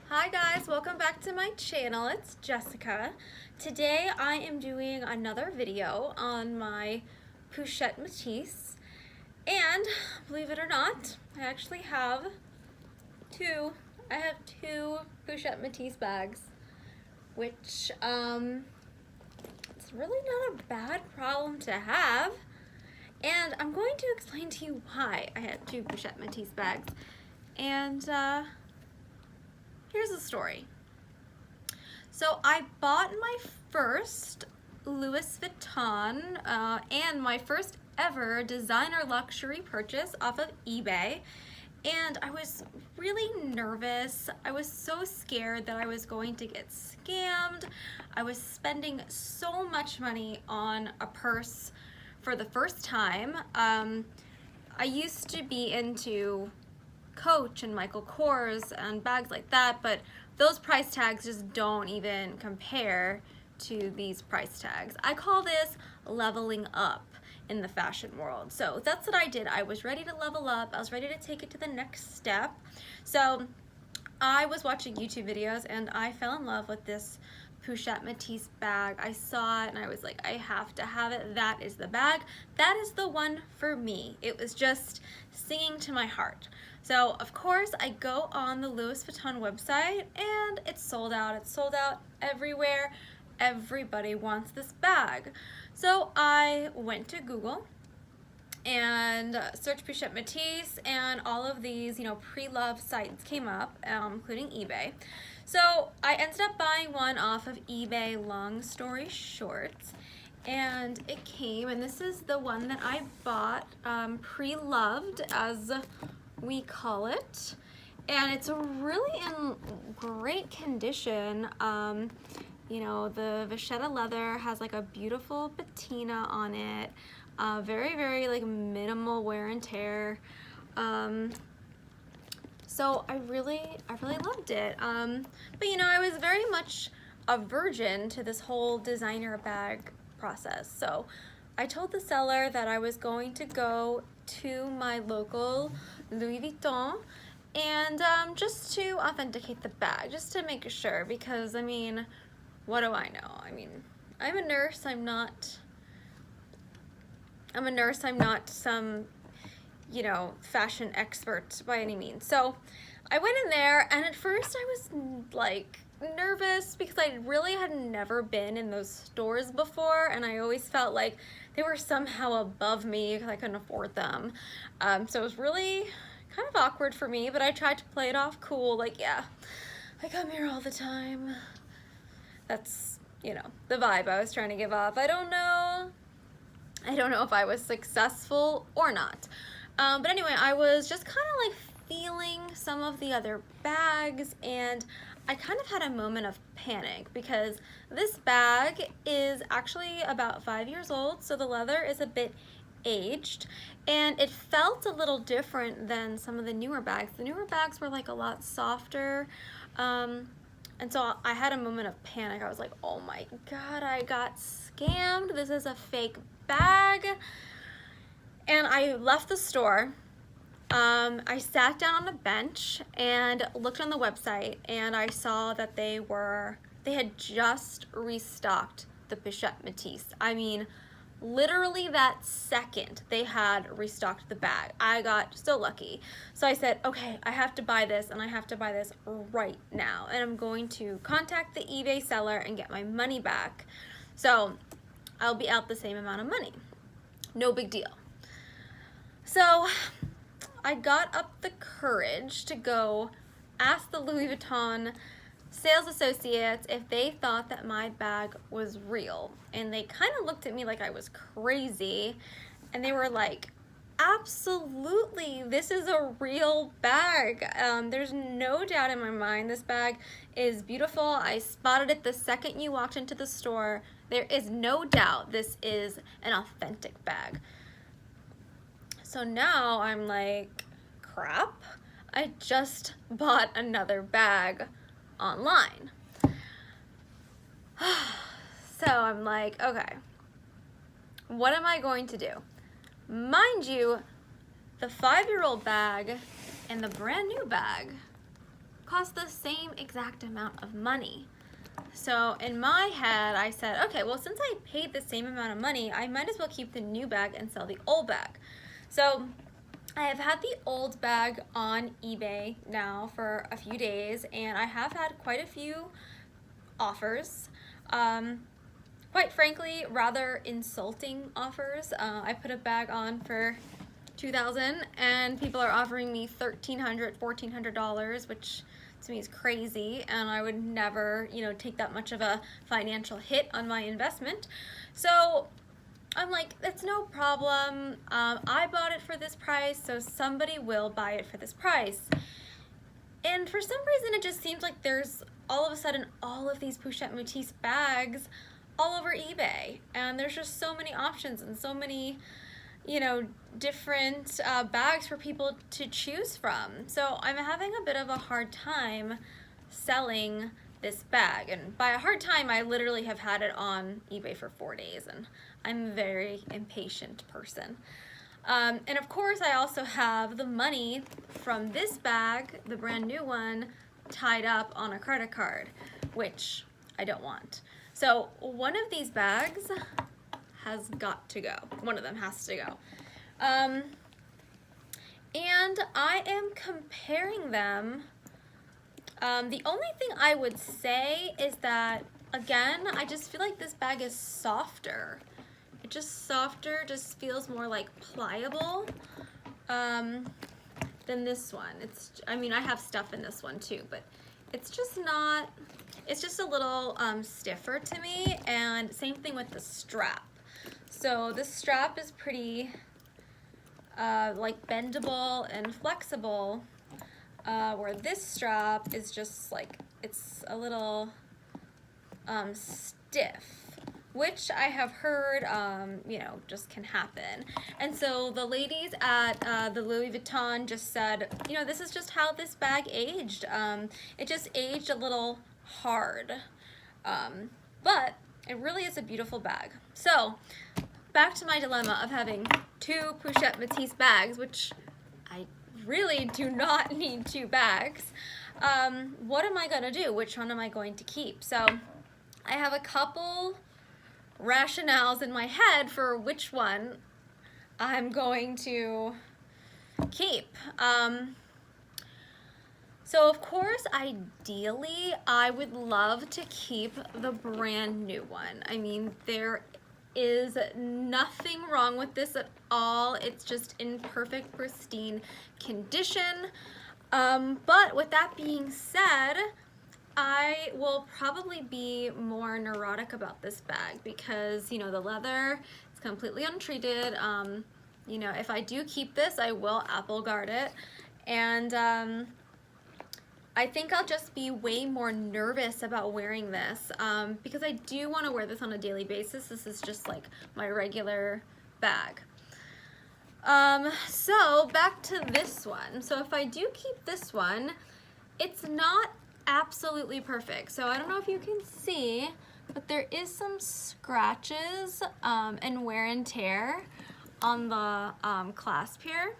Hi guys, welcome back to my channel. It's Jessica. Today I am doing another video on my Pochette Metis, and believe it or not, I actually have two. I have two Pochette Metis bags, which it's really not a bad problem to have. And I'm going to explain to you why I had two Pochette Metis bags. And here's the story. So I bought my first Louis Vuitton and my first ever designer luxury purchase off of eBay. And I was really nervous. I was so scared that I was going to get scammed. I was spending so much money on a purse for the first time. I used to be into Coach and Michael Kors and bags like that, but those price tags just don't even compare to these price tags. I call this leveling up in the fashion world. So that's what I did. I was ready to level up. I was ready to take it to the next step. So I was watching YouTube videos and I fell in love with this Pochette Metis bag. I saw it and I was like, I have to have it. That is the bag. That is the one for me. It was just singing to my heart. So of course I go on the Louis Vuitton website and it's sold out. It's sold out everywhere. Everybody wants this bag. So I went to Google and searched Pochette Metis, and all of these, pre-loved sites came up, including eBay. So I ended up buying one off of eBay, long story short, and it came, and this is the one that I bought, pre-loved as we call it, and it's really in great condition. The vachetta leather has like a beautiful patina on it, very, very like minimal wear and tear. So I really loved it. But I was very much a virgin to this whole designer bag process. So I told the seller that I was going to go to my local Louis Vuitton and just to authenticate the bag, just to make sure, because what do I know? I'm a nurse. I'm not some, fashion expert by any means. So I went in there, and at first I was like nervous because I really had never been in those stores before, and I always felt like they were somehow above me because I couldn't afford them. So it was really kind of awkward for me, but I tried to play it off cool, like, yeah, I come here all the time. That's, the vibe I was trying to give off. I don't know if I was successful or not. But anyway, I was just kind of like feeling some of the other bags, and I kind of had a moment of panic because this bag is actually about 5 years old, so the leather is a bit aged, and it felt a little different than some of the newer bags. The newer bags were like a lot softer. And so I had a moment of panic. I was like, oh my God, I got scammed. This is a fake bag. And I left the store. I sat down on a bench and looked on the website, and I saw that they had just restocked the Pochette Metis. Literally that second they had restocked the bag. I got so lucky. So I said, okay, I have to buy this, and I have to buy this right now. And I'm going to contact the eBay seller and get my money back. So I'll be out the same amount of money. No big deal. So I got up the courage to go ask the Louis Vuitton sales associates if they thought that my bag was real, and they kind of looked at me like I was crazy, and they were like, absolutely, this is a real bag. There's no doubt in my mind this bag is beautiful. I spotted it the second you walked into the store. There is no doubt this is an authentic bag. So now I'm like, crap, I just bought another bag online. So I'm like, okay, what am I going to do? Mind you, the 5-year-old bag and the brand new bag cost the same exact amount of money. So in my head, I said, okay, well, since I paid the same amount of money, I might as well keep the new bag and sell the old bag. So I have had the old bag on eBay now for a few days, and I have had quite a few offers. Quite frankly, rather insulting offers. I put a bag on for $2,000 and people are offering me $1,300, $1,400, which to me is crazy, and I would never, take that much of a financial hit on my investment. So I'm like, that's no problem. I bought it for this price, so somebody will buy it for this price. And for some reason, it just seems like there's all of a sudden all of these Pochette Metis bags all over eBay, and there's just so many options and so many, different bags for people to choose from. So I'm having a bit of a hard time selling this bag, and by a hard time, I literally have had it on eBay for 4 days, and I'm a very impatient person. And of course, I also have the money from this bag, the brand new one, tied up on a credit card, which I don't want. So one of these bags has got to go. One of them has to go. And I am comparing them. The only thing I would say is that, again, I just feel like this bag is softer. It just just feels more like pliable than this one. I have stuff in this one too, but it's just not, it's just a little stiffer to me, and same thing with the strap. So this strap is pretty like bendable and flexible, where this strap is just like, it's a little stiff, which I have heard, just can happen. And so the ladies at the Louis Vuitton just said, this is just how this bag aged. It just aged a little hard, but it really is a beautiful bag. So back to my dilemma of having two Pochette Metis bags, which I really do not need two bags. What am I gonna do? Which one am I going to keep? So I have a couple rationales in my head for which one I'm going to keep. So of course, ideally, I would love to keep the brand new one. There is nothing wrong with this at all. It's just in perfect, pristine condition. But with that being said, I will probably be more neurotic about this bag because, the leather is completely untreated. If I do keep this, I will apple guard it. And I think I'll just be way more nervous about wearing this because I do want to wear this on a daily basis. This is just like my regular bag. So back to this one. So if I do keep this one, it's not absolutely perfect. So I don't know if you can see, but there is some scratches and wear and tear on the clasp here.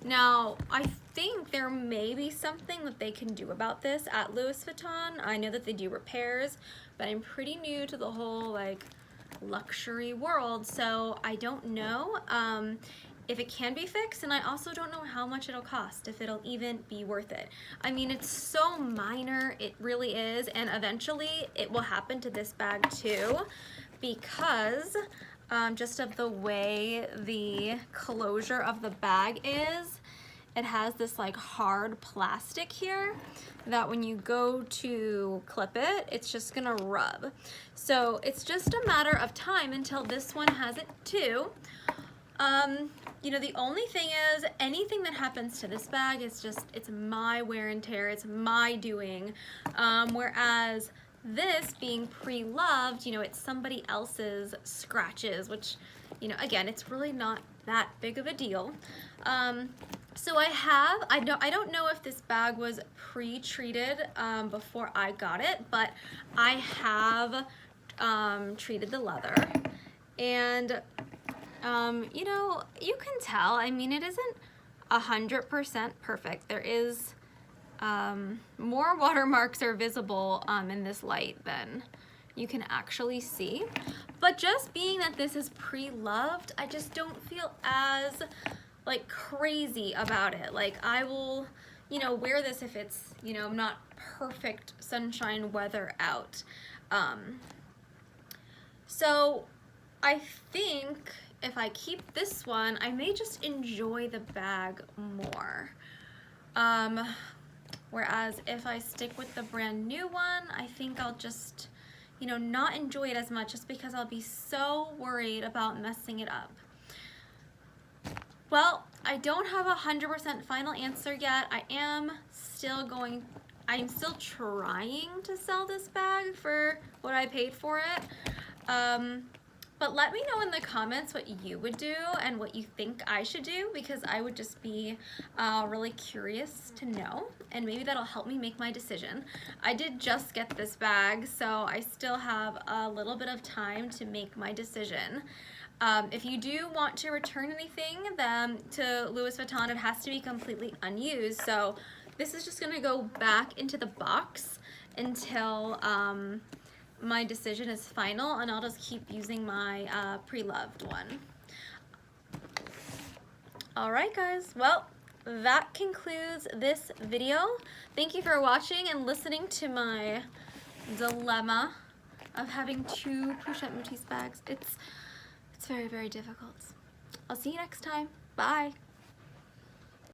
Now, I think there may be something that they can do about this at Louis Vuitton. I know that they do repairs, but I'm pretty new to the whole luxury world, so I don't know if it can be fixed, and I also don't know how much it'll cost, if it'll even be worth it. It's so minor, it really is, and eventually it will happen to this bag too, because just of the way the closure of the bag is. It has this hard plastic here that when you go to clip it, it's just gonna rub. So it's just a matter of time until this one has it too. The only thing is, anything that happens to this bag is it's my wear and tear, it's my doing. Whereas this being pre-loved, don't somebody else's scratches, which, again, it's really not that big of a deal. So I don't know if this bag was pre-treated before I got it, but I have treated the leather, and you can tell, it isn't 100% perfect. There is more watermarks are visible in this light than you can actually see. But just being that this is pre-loved, I just don't feel as like crazy about it. Like I will, you know, wear this if it's, you know, not perfect sunshine weather out. So I think if I keep this one, I may just enjoy the bag more. Whereas if I stick with the brand new one, I think I'll just, you know, not enjoy it as much just because I'll be so worried about messing it up. Well, I don't have a 100% final answer yet. I'm still trying to sell this bag for what I paid for it. But let me know in the comments what you would do and what you think I should do, because I would just be really curious to know, and maybe that'll help me make my decision. I did just get this bag, so I still have a little bit of time to make my decision. If you do want to return anything then to Louis Vuitton, it has to be completely unused. So this is just gonna go back into the box until my decision is final, and I'll just keep using my pre-loved one. All right, guys. Well, that concludes this video. Thank you for watching and listening to my dilemma of having 2 Pochette Metis bags. It's very, very difficult. I'll see you next time. Bye.